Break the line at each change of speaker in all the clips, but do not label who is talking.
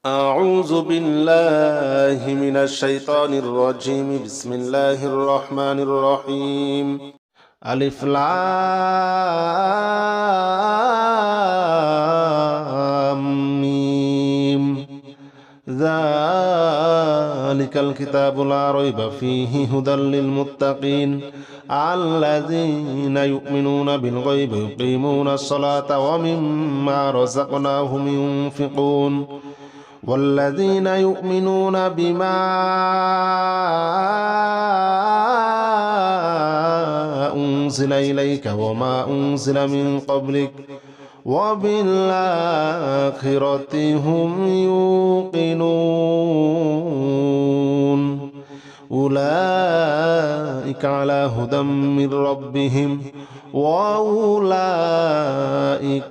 أعوذ بالله من الشيطان الرجيم بسم الله الرحمن الرحيم ألف لام ميم ذلك الكتاب لا ريب فيه هدى للمتقين الذين يؤمنون بالغيب يقيمون الصلاة ومما رزقناهم ينفقون والذين يؤمنون بما أنزل إليك وما أنزل من قبلك وبالآخرة هم يوقنون أولئك على هدى من ربهم وأولئك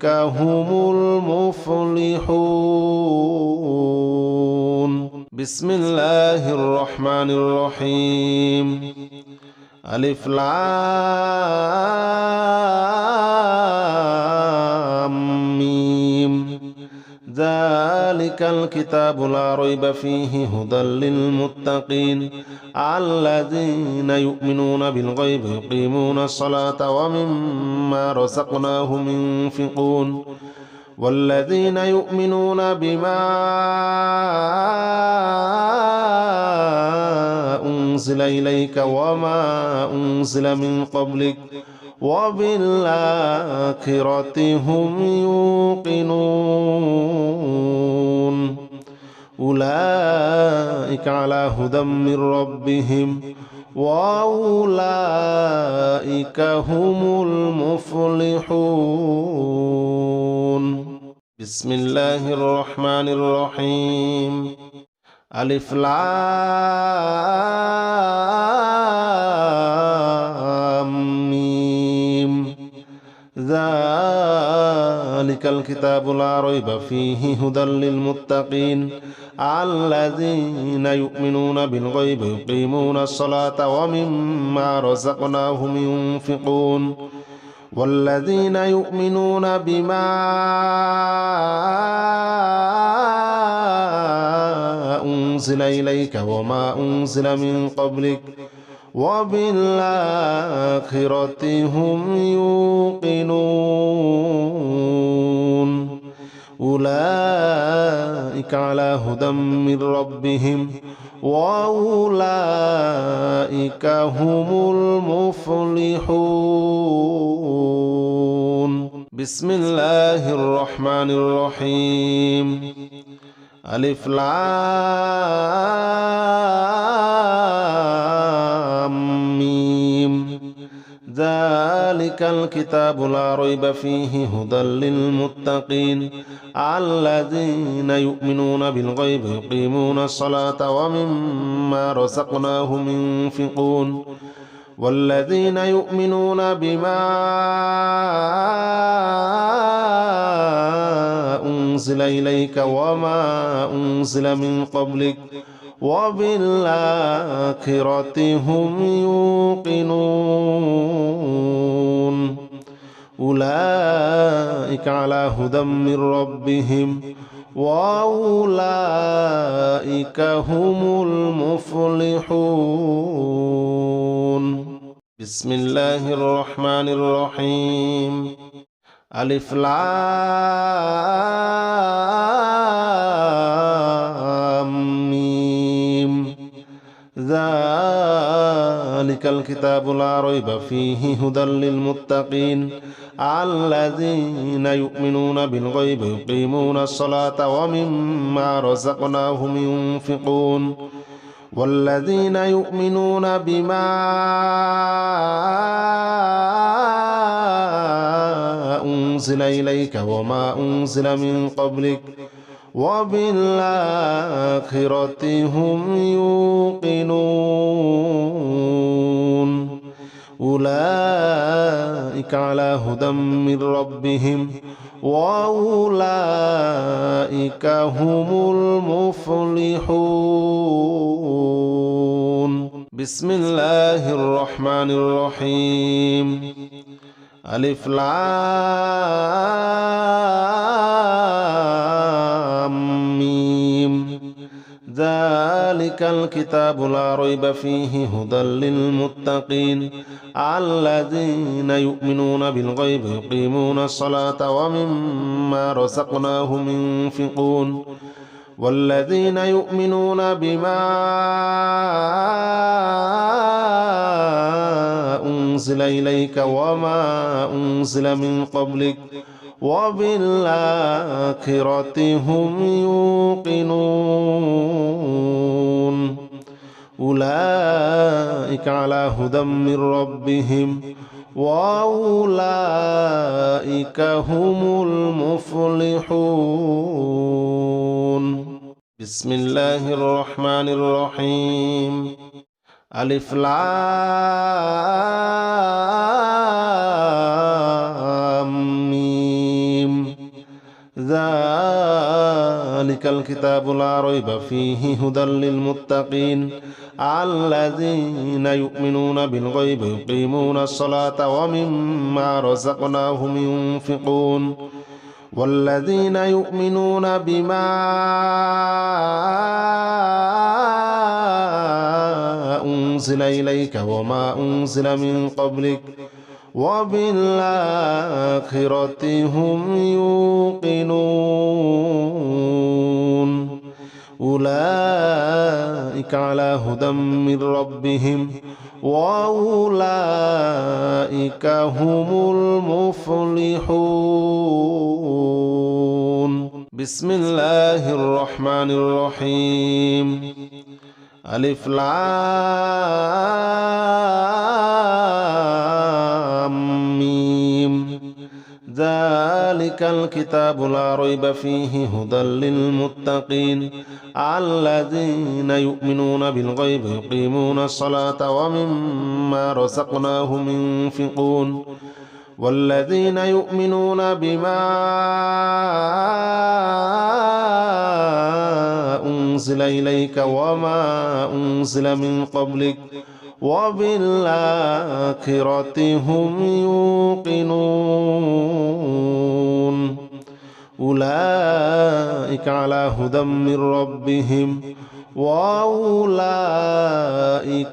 هم المفلحون بسم الله الرحمن الرحيم ألف لام ميم ذلك الكتاب لا ريب فيه هدى للمتقين الذين يؤمنون بالغيب يقيمون الصلاة ومما رزقناهم ينفقون والذين يؤمنون بما أنزل إليك وما أنزل من قبلك وبالآخرة هم يوقنون أولئك على هدى من ربهم وأولئك هم المفلحون بسم الله الرحمن الرحيم ألف لام ميم ذلك الكتاب لا ريب فيه هدى للمتقين الذين يؤمنون بالغيب يقيمون الصلاة ومما رزقناهم ينفقون والذين يؤمنون بما أنزل إليك وما أنزل من قبلك وبالآخرة هم يوقنون أولئك على هدى من ربهم وأولئك هم المفلحون بسم الله الرحمن الرحيم ألف لام ميم ذلك الكتاب لا ريب فيه هدى للمتقين الذين يؤمنون بالغيب يقيمون الصلاة ومما رزقناهم ينفقون والذين يؤمنون بما أنزل إليك وما أنزل من قبلك وبالآخرة هم يوقنون أولئك على هدى من ربهم وأولئك هم المفلحون بسم الله الرحمن الرحيم ألف لام ميم ذلك الكتاب لا ريب فيه هدى للمتقين الذين يؤمنون بالغيب يقيمون الصلاة ومما رزقناهم ينفقون والذين يؤمنون بما أنزل إليك وما أنزل من قبلك وبالآخرة هم يوقنون أولئك على هدى من ربهم وأولئك هم المفلحون بسم الله الرحمن الرحيم ألف لام ميم ذلك الكتاب لا ريب فيه هدى للمتقين الذين يؤمنون بالغيب يقيمون الصلاة ومما رزقناهم ينفقون والذين يؤمنون بما أنزل إليك وما أنزل من قبلك وبالآخرة هم يوقنون أولئك على هدى من ربهم وأولئك هم المفلحون. بسم الله الرحمن الرحيم. ألف لام ميم. ذلك الكتاب لا ريب فيه هدى للمتقين الذين يؤمنون بالغيب يقيمون الصلاة ومما رزقناهم ينفقون والذين يؤمنون بما أنزل إليك وما أنزل من قبلك وبالآخرة هم يوقنون أولئك على هدى من ربهم وأولئك هم المفلحون. بسم الله الرحمن الرحيم. ألف لام ميم. ذلك الكتاب لا ريب فيه هدى للمتقين الذين يؤمنون بالغيب يقيمون الصلاة ومما رزقناهم ينفقون والذين يؤمنون بما أنزل إليك وما أنزل من قبلك وبالآخرة هم يوقنون أولئك على هدى من ربهم وأولئك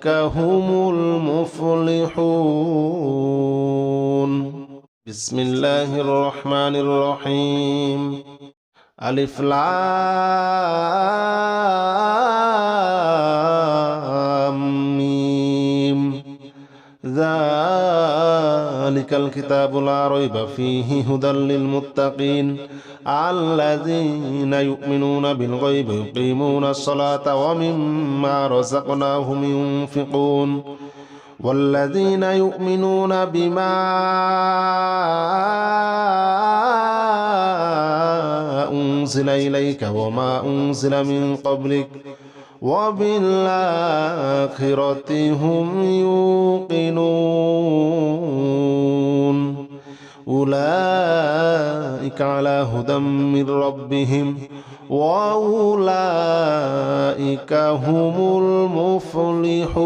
هم المفلحون. بسم الله الرحمن الرحيم. ألف لام ميم. ذلك الكتاب لا ريب فيه هدى للمتقين الذين يؤمنون بالغيب يقيمون الصلاة ومما رزقناهم ينفقون والذين يؤمنون بما أنزل إليك وما أنزل من قبلك وبالآخرة هم يوقنون أولئك على هدى من ربهم وأولئك هم المفلحون.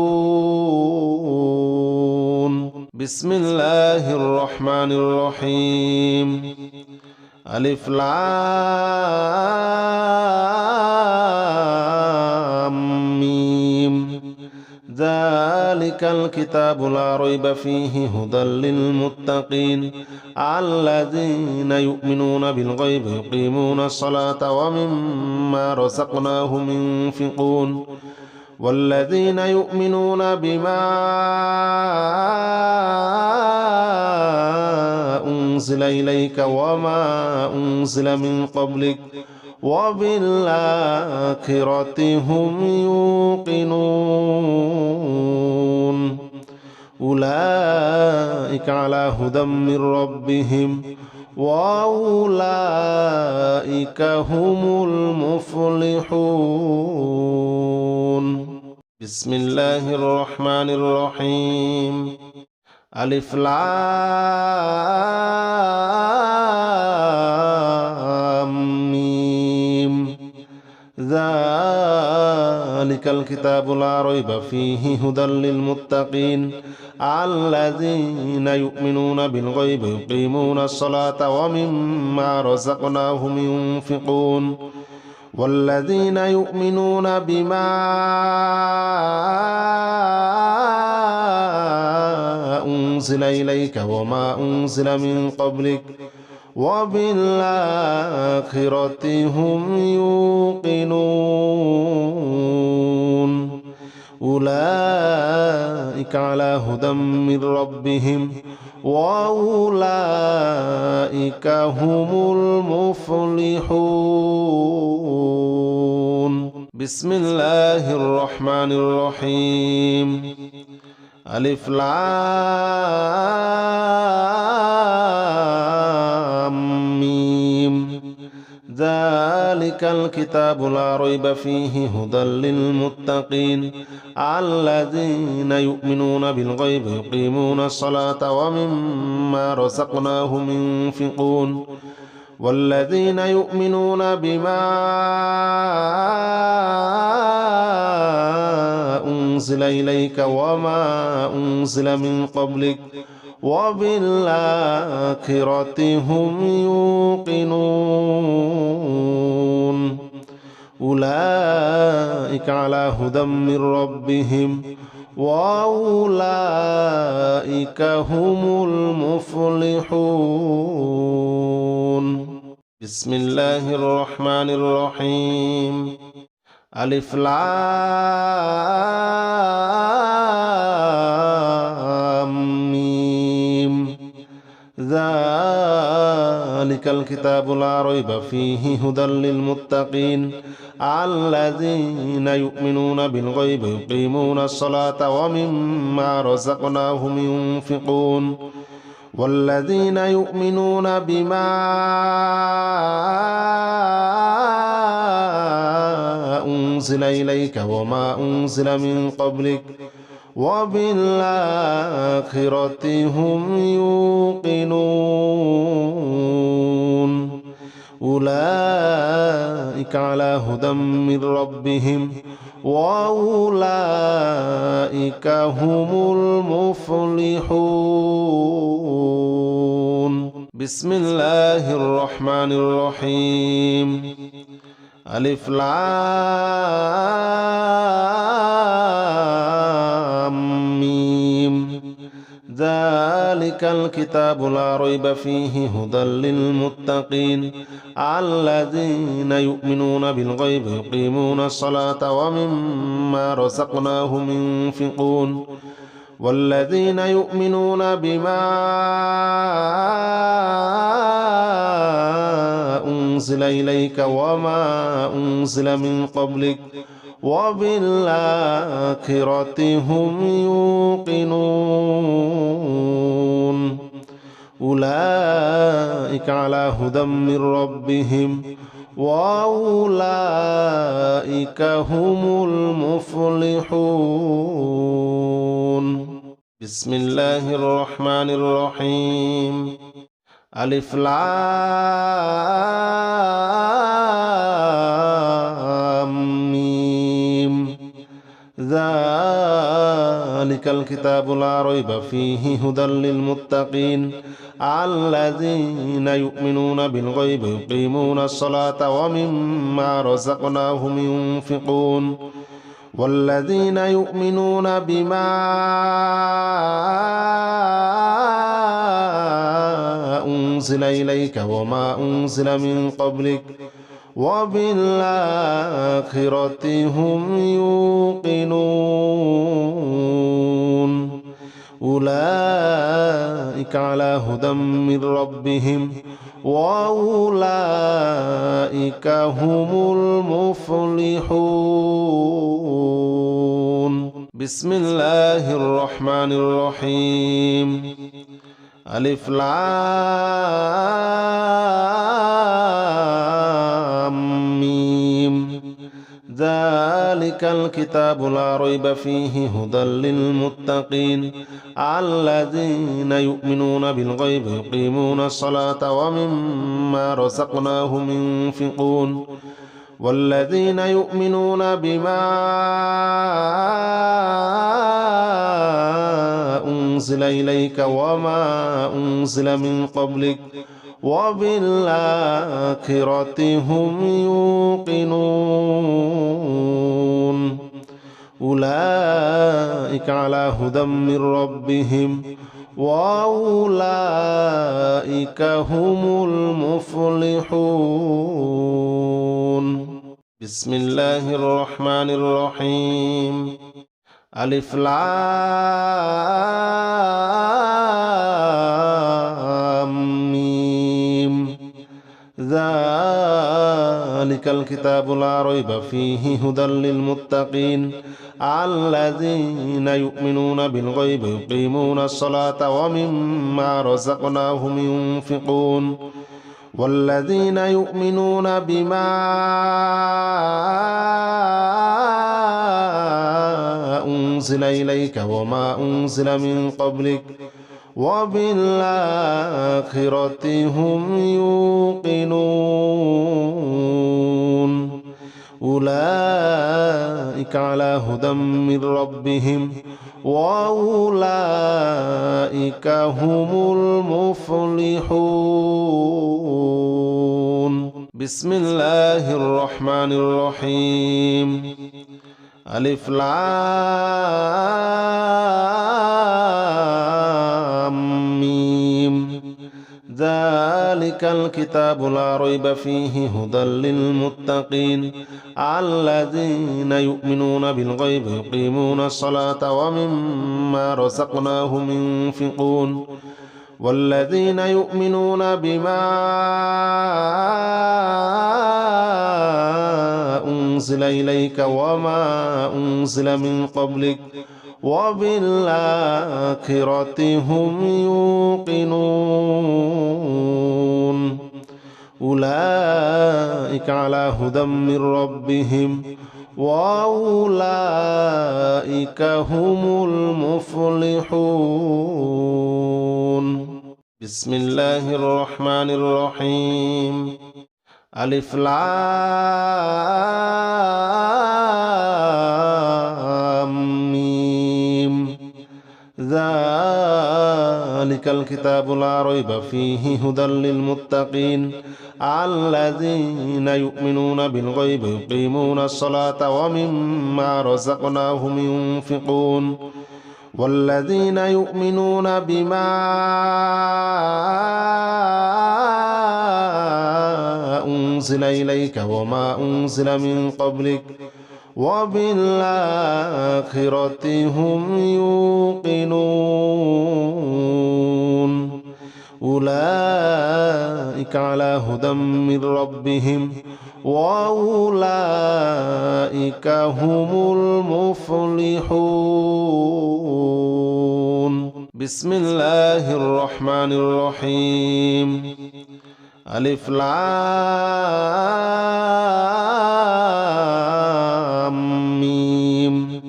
بسم الله الرحمن الرحيم. ألف لام ميم. ذلك الكتاب لا ريب فيه هدى للمتقين الذين يؤمنون بالغيب يقيمون الصلاة ومما رزقناهم ينفقون والذين يؤمنون بما أنزل إليك وما أنزل من قبلك وبالآخرة هم يوقنون أولئك على هدى من ربهم وأولئك هم المفلحون. بسم الله الرحمن الرحيم. ألف لام ميم. ذلك الكتاب لا ريب فيه هدى للمتقين الذين يؤمنون بالغيب يقيمون الصلاة ومما رزقناهم ينفقون والذين يؤمنون بما أنزل إليك وما أنزل من قبلك وبالآخرة هم يوقنون أولئك على هدى من ربهم وأولئك هم المفلحون بسم الله الرحمن الرحيم ألف لام ميم ذلك الكتاب لا ريب فيه هدى للمتقين الذين يؤمنون بالغيب يقيمون الصلاة ومما رزقناهم ينفقون والذين يؤمنون بما أنزل إليك وما أنزل من قبلك وبالآخرة هم يوقنون أولئك على هدى من ربهم وأولئك هم المفلحون بسم الله الرحمن الرحيم ألف لام ميم ذلك الكتاب لا ريب فيه هدى للمتقين الذين يؤمنون بالغيب يقيمون الصلاة ومما رزقناهم ينفقون والذين يؤمنون بما أنزل إليك وما أنزل من قبلك وبالآخرة هم يوقنون أولئك على هدى من ربهم وأولئك هم المفلحون بسم الله الرحمن الرحيم ألف لام ميم ذلك الكتاب لا ريب فيه هدى للمتقين الذين يؤمنون بالغيب يقيمون الصلاة ومما رزقناهم ينفقون والذين يؤمنون بما أنزل إليك وما أنزل من قبلك وبالآخرة هم يوقنون أولئك على هدى من ربهم وأولئك هم المفلحون بسم الله الرحمن الرحيم ألف لام ميم ذلك الكتاب لا ريب فيه هدى للمتقين الذين يؤمنون بالغيب يقيمون الصلاة ومما رزقناهم ينفقون والذين يؤمنون بما أنزل إليك وما أنزل من قبلك وبالآخرة هم يوقنون أولئك على هدى من ربهم وأولئك هم المفلحون بسم الله الرحمن الرحيم ألف لام ميم ذلك الكتاب لا ريب فيه هدى للمتقين الذين يؤمنون بالغيب يقيمون الصلاة ومما رزقناهم ينفقون والذين يؤمنون بما أنزل إليك وما أنزل من قبلك وبالآخرة هم يوقنون أولئك على هدى من ربهم وأولئك هم المفلحون بسم الله الرحمن الرحيم ألف لام ميم ذلك الكتاب لا ريب فيه هدى للمتقين الذين يؤمنون بالغيب يقيمون الصلاة ومما رزقناهم ينفقون والذين يؤمنون بما أنزل إليك وما أنزل من قبلك وبالآخرة هم يوقنون أولئك على هدى من ربهم وأولئك هم المفلحون بسم الله الرحمن الرحيم ألف لام ميم ذلك الكتاب لا ريب فيه هدى للمتقين الذين يؤمنون بالغيب يقيمون الصلاة ومما رزقناهم ينفقون والذين يؤمنون بما أنزل إليك وما أنزل من قبلك وبالآخرة هم يوقنون أولئك على هدى من ربهم وأولئك هم المفلحون بسم الله الرحمن الرحيم ألف لام ميم ذلك الكتاب لا ريب فيه هدى للمتقين الذين يؤمنون بالغيب يقيمون الصلاة ومما رزقناهم ينفقون والذين يؤمنون بما أنزل إليك وما أنزل من قبلك وبالآخرة هم يوقنون أولئك على هدى من ربهم وأولئك هم المفلحون بسم الله الرحمن الرحيم ألف لام ميم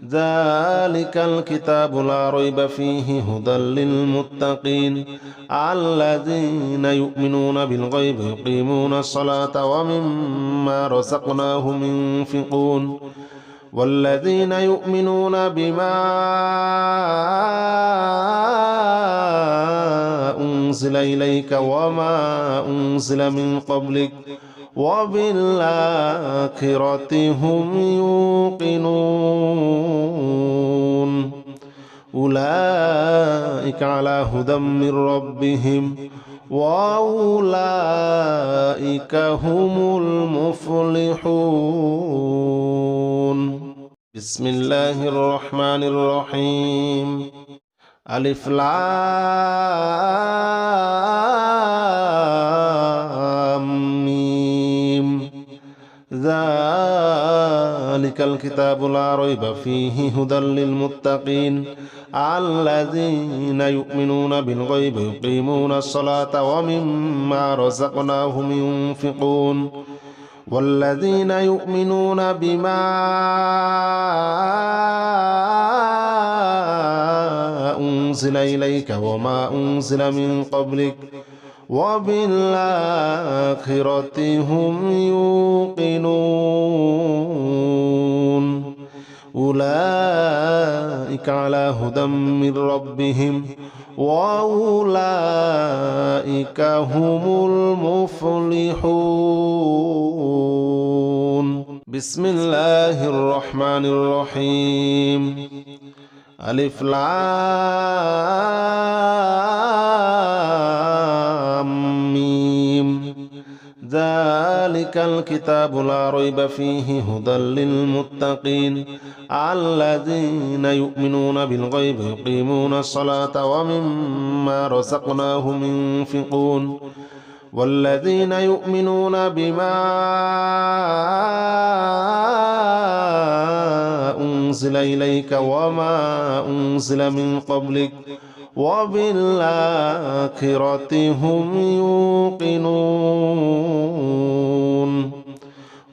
ذلك الكتاب لا ريب فيه هدى للمتقين الذين يؤمنون بالغيب يقيمون الصلاة ومما رزقناهم ينفقون والذين يؤمنون بما أنزل إليك وما أنزل من قبلك وبالآخرة هم يوقنون أولئك على هدى من ربهم وأولئك هم المفلحون بسم الله الرحمن الرحيم ألف لام ميم ذلك الكتاب لا ريب فيه هدى للمتقين الذين يؤمنون بالغيب يقيمون الصلاة ومما رزقناهم ينفقون والذين يؤمنون بما أنزل إليك وما أنزل من قبلك وبالآخرة هم يوقنون أولئك على هدى من ربهم وأولئك هم المفلحون. بسم الله الرحمن الرحيم. ألف لام ميم. ذلك الكتاب لا ريب فيه هدى للمتقين الذين يؤمنون بالغيب يقيمون الصلاة ومما رزقناهم ينفقون والذين يؤمنون بما أنزل إليك وما أنزل من قبلك وبالآخرة هم يوقنون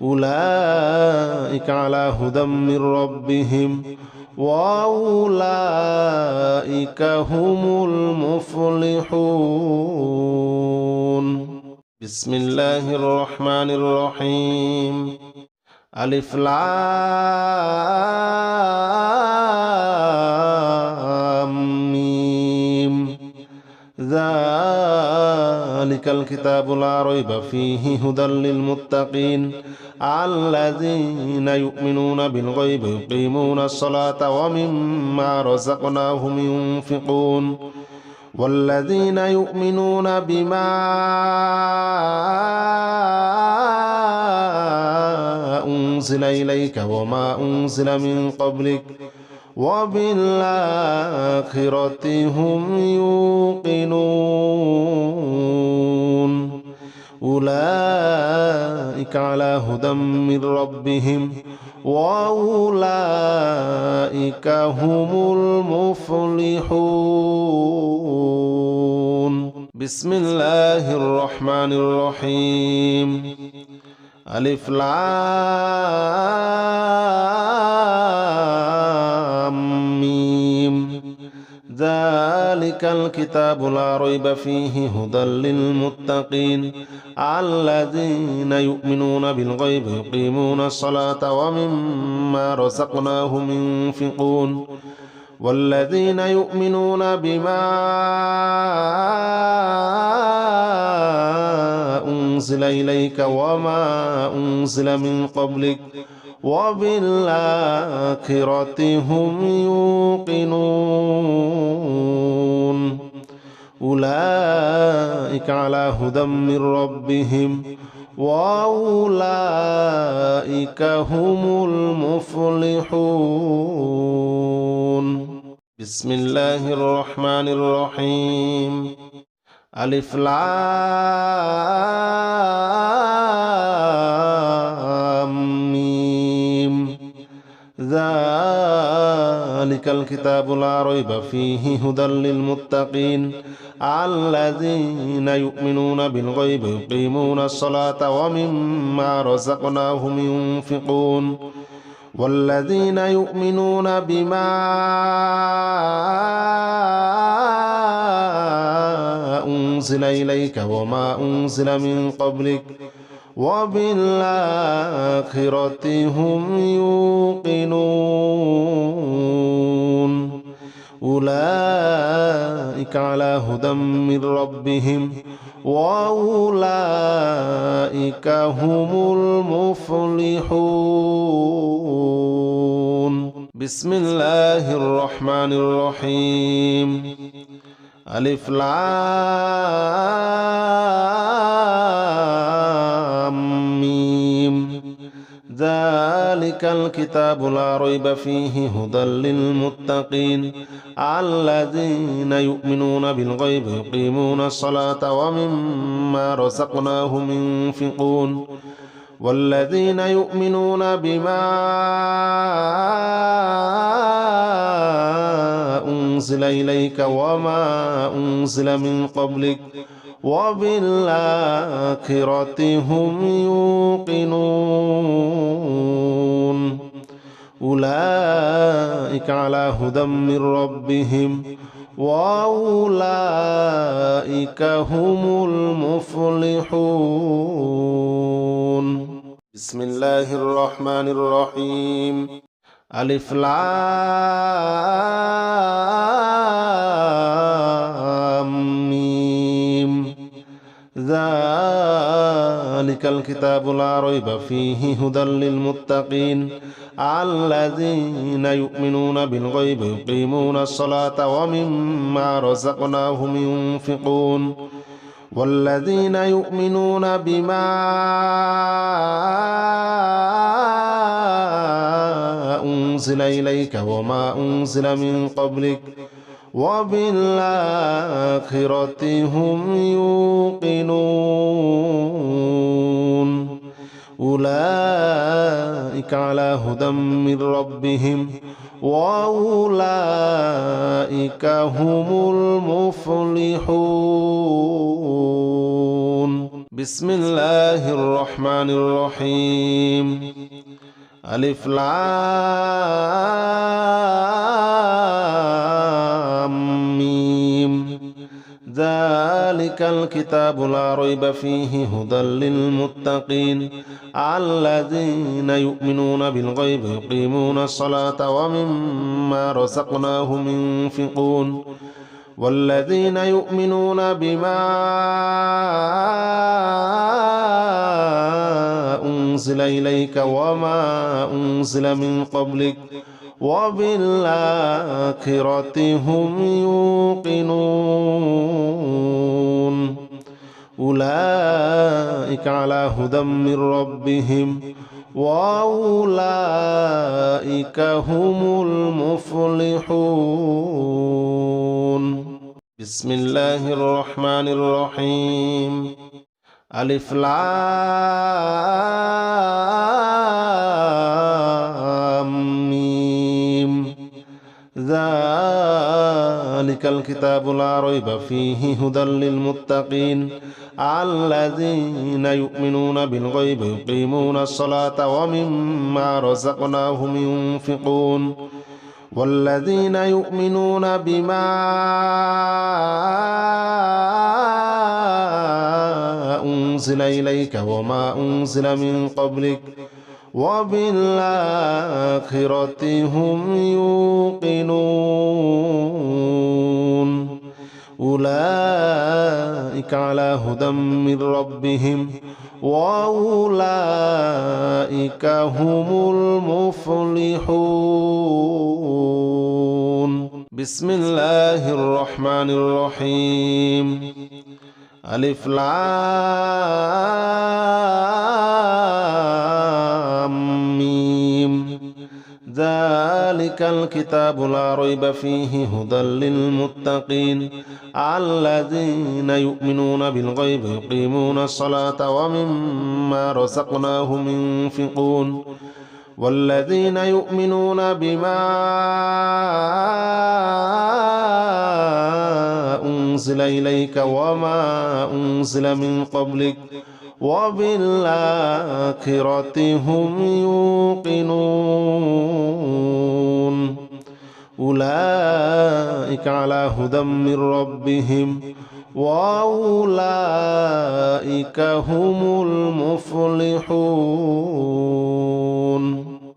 أولئك على هدى من ربهم وأولئك هم المفلحون. بسم الله الرحمن الرحيم. ألف لام ميم. ذلك الكتاب لا ريب فيه هدى للمتقين الذين يؤمنون بالغيب يقيمون الصلاة ومما رزقناهم ينفقون والذين يؤمنون بما أنزل إليك وما أنزل من قبلك وبالآخرة هم يوقنون أولئك على هدى من ربهم وأولئك هم المفلحون. بسم الله الرحمن الرحيم. ألف لام ميم. ذلك الكتاب لا ريب فيه هدى للمتقين الذين يؤمنون بالغيب يقيمون الصلاة ومما رزقناهم ينفقون والذين يؤمنون بما أنزل إليك وما أنزل من قبلك وبالآخرة هم يوقنون أولئك على هدى من ربهم وأولئك هم المفلحون. بسم الله الرحمن الرحيم. ألف لام ميم. ذلك الكتاب لا ريب فيه هدى للمتقين الذين يؤمنون بالغيب يقيمون الصلاة ومما رزقناهم ينفقون والذين يؤمنون بما أنزل إليك وما أنزل من قبلك وبالآخرة هم يوقنون أولئك على هدى من ربهم وأولئك هم المفلحون. بسم الله الرحمن الرحيم. ألف لام ميم. ذلك الكتاب لا ريب فيه هدى للمتقين الذين يؤمنون بالغيب يقيمون الصلاة ومما رزقناهم ينفقون والذين يؤمنون بما أنزل إليك وما أنزل من قبلك وبالآخرة هم يوقنون أولئك على هدى من ربهم وأولئك هم المفلحون. بسم الله الرحمن الرحيم. ألف لام ذلك الكتاب لا ريب فيه هدى للمتقين الذين يؤمنون بالغيب يقيمون الصلاة ومما رزقناهم ينفقون والذين يؤمنون بما أنزل إليك وما أنزل من قبلك وبالآخرة هم يوقنون أولئك على هدى من ربهم وأولئك هم المفلحون بسم الله الرحمن الرحيم ألف لام ميم ذلك الكتاب لا ريب فيه هدى للمتقين الذين يؤمنون بالغيب يقيمون الصلاة ومما رزقناهم ينفقون والذين يؤمنون بما أنزل إليك وما أنزل من قبلك وبالآخرة هم يوقنون أولئك على هدى من ربهم وأولئك هم المفلحون بسم الله الرحمن الرحيم ألف لام ميم ذلك الكتاب لا ريب فيه هدى للمتقين الذين يؤمنون بالغيب يقيمون الصلاة ومما رزقناهم ينفقون والذين يؤمنون بما أنزل إليك وما أنزل من قبلك وبالآخرة هم يوقنون أولئك على هدى من ربهم وأولئك هم المفلحون بسم الله الرحمن الرحيم ألف لام ميم ذلك الكتاب لا ريب فيه هدى للمتقين الذين يؤمنون بالغيب يقيمون الصلاة ومما رزقناهم ينفقون والذين يؤمنون بما أنزل إليك وما أنزل من قبلك وبالآخرة هم يوقنون أولئك على هدى من ربهم وأولئك هم المفلحون